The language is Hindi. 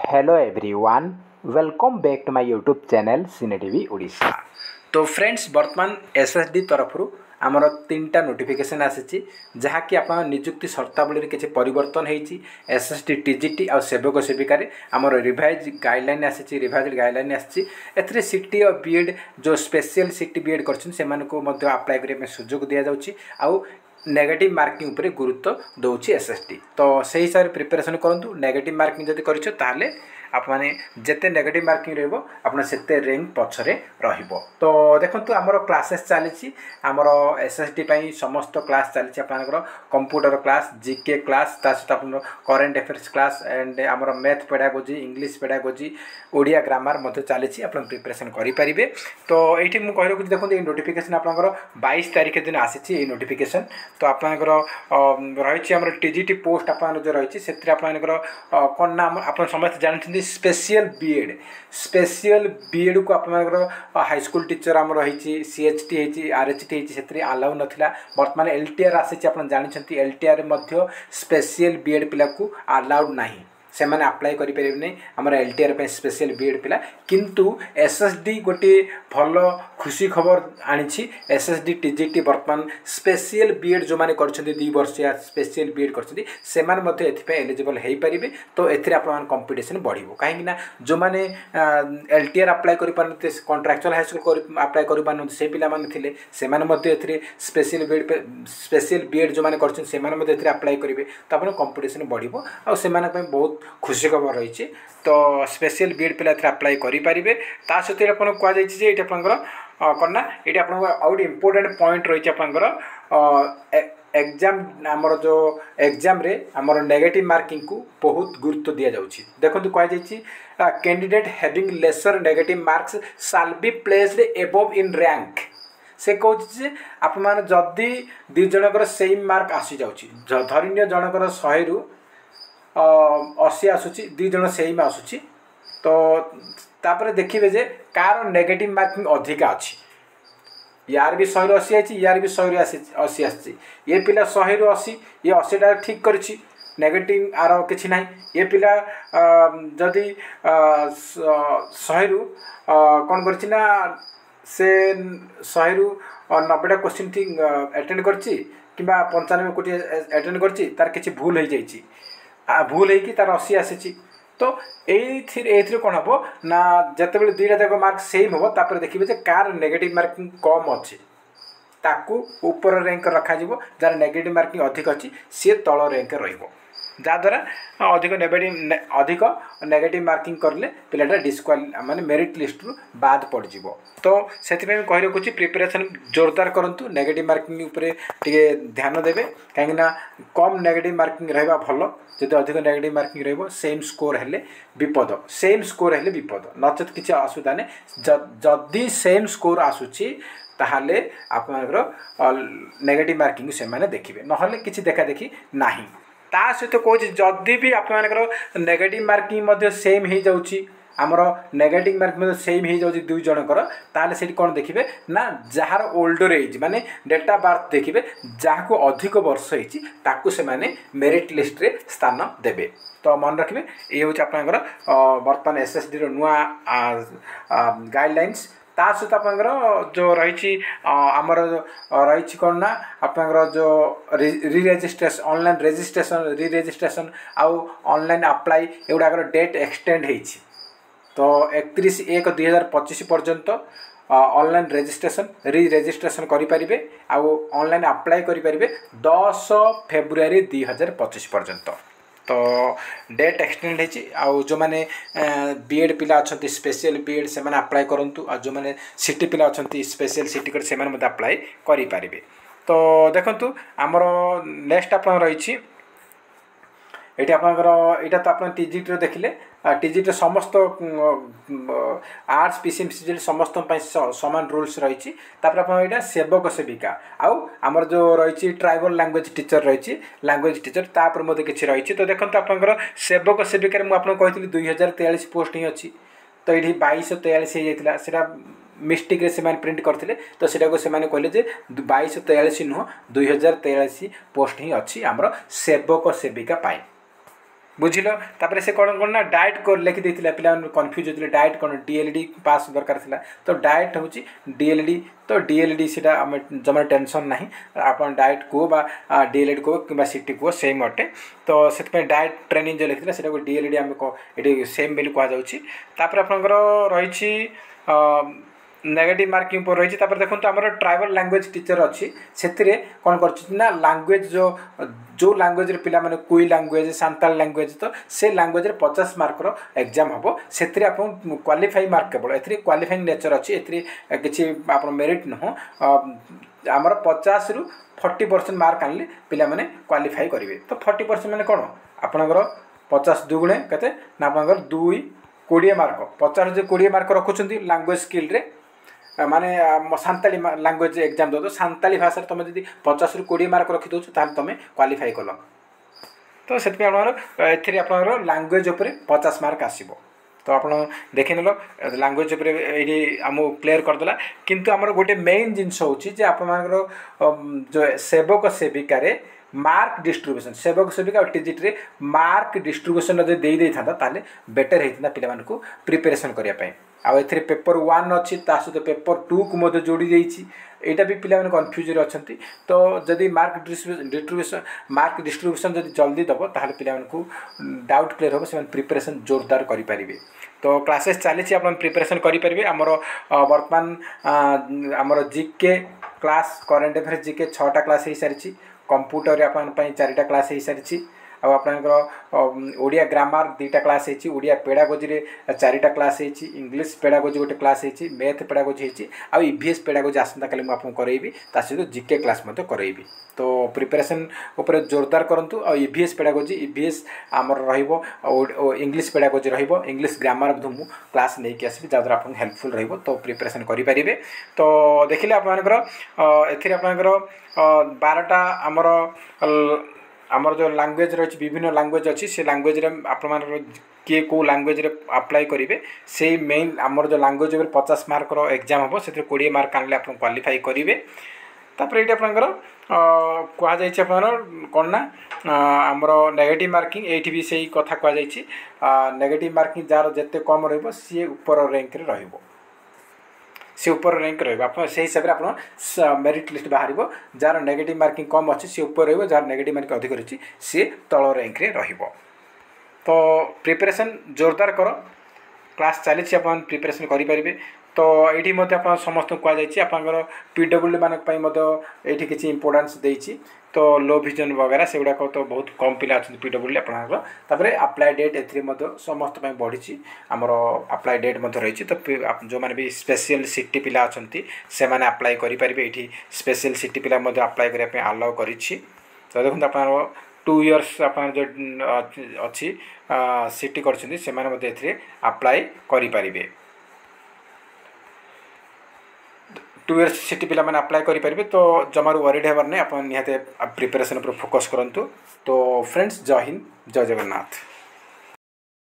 Hello everyone, welcome back to my YouTube channel Cine TV Odisha. तो फ्रेंड्स, बर्तमान एसएसडी तरफ आमर 3टा नोटिफिकेशन आसी जहाँकि आप निजुक्ति शर्तावली किसी परिवर्तन होती एसएसडी टीजीटी आ सेवक सेविकार आमर रिवाइज गाइडलाइन आसी रिवाइज गाइडलाइन आसी सीटी और बीएड जो स्पेशल सीटी बीएड कर अप्लाई करने सुजोग दि जाऊँगी आउ नेगेटिव मार्किंग उपरे गुरुत्व दौर एसएसडी। तो से हिसाब से प्रिपेरेसन करूँ। नेगेटिव मार्किंग जब कर आप माने जिते नेगेटिव मार्किंग रते रैंक पछरे रहिबो। तो देखंतु आमर क्लासेस चली आमर एसएसडी पई समस्त क्लास चली कंप्यूटर क्लास जीके क्लास सहित आप करेन्ट अफेयर्स क्लास एंड आमर math pedagogy English pedagogy Odia grammar चली आप प्रिपेरेसन करेंगे। तो ये मुझे कह रखी देखो ये नोटिफिकेशन आपंकर 22 तारीख दिन आसी नोटिफिकेशन। तो आपंकर रही आम टीजीटी पोस्ट आप जो रही से कौन ना आप समस्त जानते स्पेशल बीएड को आप हाईस्कूल टीचर आम रही सीएचटी होती आरएचटी होती आलाउ नाला। बर्तमान एलटीआर आसी आप जानते एलटीआर स्पेशल बीएड पिला को आलाउड नहीं से मैंने अप्लाई करें आम एलटीआर पे स्पेशल बीएड पिला। किंतु एसएसडी गोटे भल खुशी खबर आनी एसएसडी टीजीटी बर्तमान स्पेशल बीएड जो मैंने कर 2 वर्षिया स्पेशल बीएड कर एलिजिबल हो पारे। तो ये कंपिटिशन बढ़ो कहीं जो मैंने एलटीआर अप्लाई कर कंट्राक्चुअल हाईस्कूल अप्लाई कर पारे से पिला स्पेशल बीएड जो मैंने कर अप्लाई करेंगे। तो आप कंपिटिशन बढ़ो आ बहुत खुशी खबर रही। तो स्पेशल बीएड पिला अप्लाई करेंगे। ता सहित आपको कहुई ये करना ये आप इम्पोर्टेंट पॉइंट रही एग्जाम आमर जो एग्जाम रे आमर नेगेटिव मार्किंग को बहुत गुरुत्व दि जाऊँगी। देखो कहुई candidate having lesser negative marks shall be placed above in rank. से कहूँ आप जदि 2 जनकर सेम मार्क आसी जाऊँगी धरनीय जनकर 100 रु 80 आसूची 2 जन सेम आसूची। तो तापर देखिए जे कार नेगेटिव मार्किंग अधिका अच्छी यार भी 100 रु 80 आई यार भी 100 रु 80 आसी ये पिला 100 रु 80 ये 80टा ठीक करिछि नेगेटिव आर किछि नाही। ये पिला जदि 100 रु कौन करछि ना से 100 रु 90टा क्वेश्चन ठीक अटेंड करछि किबा 95 कोटी अटेंड करछि तार किछि भूल हो जाइछि भूल होगी तार 80 आसी। तो ये कौन हम ना जिते बड़े 2टा जाक मार्क सेम हम तापर देखिए कार नेगेटिव मार्किंग कम अच्छी ताकू ऊपर रैंक रखा जार नेगेटिव मार्किंग अधिक अच्छी सी तल रैंक रद्वारा अधिक नेगेटिव मार्किंग करले पिलाटा डिस्क्वाली माने मेरिट लिस्ट रु बाद पड़ जाव। तो से कही रखुच्छी प्रिपेरेसन जोरदार करूँ नेगेटिव मार्किंग उपरे टिके ध्यान देवे कहीं कम नेगेटिव मार्किंग रहा भल जब अधिक नेगेटिव मार्किंग रही सेम स्कोर हेले विपद सेम स्कोर हेले विपद नचेत किसी असुविधा नहीं। जदि सेम स्कोर आसूची ताहले आपनकर नेगेटिव मार्किंग से माने देखिए ना कि देखा देखी नहीं। ता सहित कौच जदि भी आपर नेगेटिव मार्किंग सेम हो जाऊँगी आमर नेगेटिव मार्किंग सेम हो जाऊँगी 2 जनकर ताहले से कौन देखिए ना जार ओल्डर एज माने डेट ऑफ बर्थ देखिए जहाँ को अधिक वर्ष होती से माने मेरिट लिस्ट रे स्थान देवे। तो मन रखिए ये हूँ आपंकर बर्तमान एसएसडी नुआ गाइडलाइंस। ता सहित आपंकर जो रही आमर रही कौन ना आपंकर जो री रजिस्ट्रेशन ऑनलाइन रजिस्ट्रेशन री रजिस्ट्रेशन आउ ऑनलाइन अप्लाई एगुड़ाकर डेट एक्सटेंड होती। तो 31/1/2025 पर्यंत ऑनलाइन रजिस्ट्रेशन री रजिस्ट्रेशन करेंगे आउ ऑनलाइन अप्लाई करेंगे 10 फेब्रुआरी 2025 पर्यंत। तो डेट एक्सटेंड हो जो मैंने बीएड पिला अच्छा स्पेशल बीएड से अप्लाई करूँ आ जो मैंने सिटी पिला अच्छा स्पेशल सिटी कर से अप्लाई करेंगे। तो देखु आमर नेक्स्ट आप रही ये आपंकर यहाँ तो आप टीजीटी देखिले टीजीटी समस्त आर्ट्स पीसीएम समस्त सामान रूल्स रही। आप सेवक सेविका आउ आमर जो रही ट्राइबल लैंग्वेज टीचर रही लैंग्वेज टीचर तापर मध्य किसी रही। तो देखो आपंकर सेवक सेविकार मुझे कही 2043 पोस्ट ही अच्छी। तो ये 2243 होता मिस्टेक से प्रिंट करते तो सीटा को कहले 2243 नुह 2043 पोस्ट ही अच्छी आमर सेवक सेविका पाई। बुझिल तापर से कौन कौन ना डाएट को लिखि देथिला पिला कन्फ्यूज होते डाएट कौन डीएलडी पास दरकार थिला तो डाएट हूँ डीएलडी तो डीएलडी से जमा टेंशन ना आप डाएट को डीएलडी को कि सीटी को सेम अटे तो से डाएट ट्रेनिंग जो लिखी से डीएलडी आम ये सेम बोली कहुच्छी रही नेगेटिव मार्किंग पर रही देखो आम ट्राइबल लैंग्वेज टीचर अच्छी से कौन कर लैंग्वेज जो लैंग्वेज पिला माने कुई लैंग्वेज सांताल लैंग्वेज तो से लैंग्वेज 50 मार्कर एग्जाम हम से क्वालिफाई मार्क केवल ए क्वालिफाइंग नेचर अच्छी ए किसी आप मेरिट नुह आमर 50 रु 40% मार्क आनले पिला माने क्वालिफाई करेंगे तो 40% माने कौन आपणकर 50 दुगुणे केते ना आपणकर 2 20 मार्क 50 जो 20 मार्क रखुंट लैंग्वेज स्किल रे माने सांताली लैंग्वेज एग्जाम दो तो सांताली भाषा तुम जब 50 रु 20 मार्क रखी दौ तुम क्वालिफाई कल तो से आपंकर लैंग्वेज उपर 50 मार्क आसो तो आप देखी नेल लैंग्वेज ये आम क्लीयर करदेला किंतु आमर गोटे मेन जिनस हूँ आप जो सेवक सेविकार मार्क डिस्ट्रीब्यूशन सेवक सेविका और टीजीटी रे मार्क डिस्ट्रीब्यूशन जो दे था ताले बेटर होता पिला मानकु प्रिपरेशन करने आउ ए पेपर 1 अच्छी सहित पेपर 2 को जोड़ी देती यहाँ भी पिला कन्फ्यूज अच्छा तो जदि मार्क डिस्ट्रीब्यूशन जब जल्दी दब ताहले पिला डाउट क्लियर हम से प्रिपरेशन जोरदार करेंगे तो क्लासेस चली आप प्रिपरेशन करेंगे आमर बर्तमान आमर GK class current affairs GK 6टा क्लास हो सारी कंप्यूटर आप 4टा क्लास हो सारी ओडिया ग्रामर 2टा क्लास होती ओडिया पेडागोजी रे 4टा क्लास होती इंग्लिश पेडागोजी गोटे क्लास होती मैथ पेडागोजी होती आउ ईवीएस पेडागोजी आसंता काली आपको करेबी ता सहित जीके क्लास करेबी तो प्रिपरेशन उपर जोरदार करूँ आ ईवीएस पेडागोजी ईवीएस आमर रो इंग्लिश पेडागोजी रो इंग्लिश ग्रामर मु क्लास नहीं आसबि जहाँद्वारा आपको हेल्पफुल रो तो प्रिपरेशन करेंगे तो देखिले आपर आपर 12टा आमर जो लैंग्वेज रही विभिन्न लैंग्वेज अच्छी से लैंग्वेज आप किए को लैंग्वेज अप्लाई करेंगे से मेन आमर जो लैंग्वेज 50 मार्क एग्जाम हम से 20 मार्क आनले आप क्वालिफाई करेंगे तापर ये आपंकर कहुई कौन ना आमर नेगेटिव मार्किंग ये भी से कथा कहुई नेगेटिव मार्किंग जार जिते कम सी ऊपर रैंक रहिबो सी ऊपर रैंक रही हिसाब से आप मेरिट लिस्ट बाहर जार नेगेटिव मार्किंग कम अच्छी सी ऊपर जार नेगेटिव मार्किंग अधिक रही सी तल रैंक तो प्रिपरेशन जोरदार कर क्लास चली आप प्रिपरेशन करेंगे तो ये आप समस्त कहुई आपंकर पीडब्ल्यू मानक ये किसी इंपोर्टान्स देती तो लो विजन वगैरह से गुड़ाक तो बहुत कम पिला अच्छा पीडब्ल्यू आपंकर अप्लाई डेट ए समस्त बढ़ी आमर अप्लाई डेट रही तो जो मैंने भी स्पेशल सिटी पिला अच्छा से मैंने अप्लाई करेंगे ये स्पेशल सिटी पिला अप्लाई करने आलाउ कर तो देखो आप 2 इयर्स आप जो अच्छी सिटी कर अप्लाई करेंगे 2 इयर्स सिटी पिला मैंने अप्लाई करेंगे तो जमारू वरीड हेबार नहीं आप निहाते प्रिपरेशन पर फोकस करूँ तो फ्रेंड्स जय हिंद जय जगन्नाथ।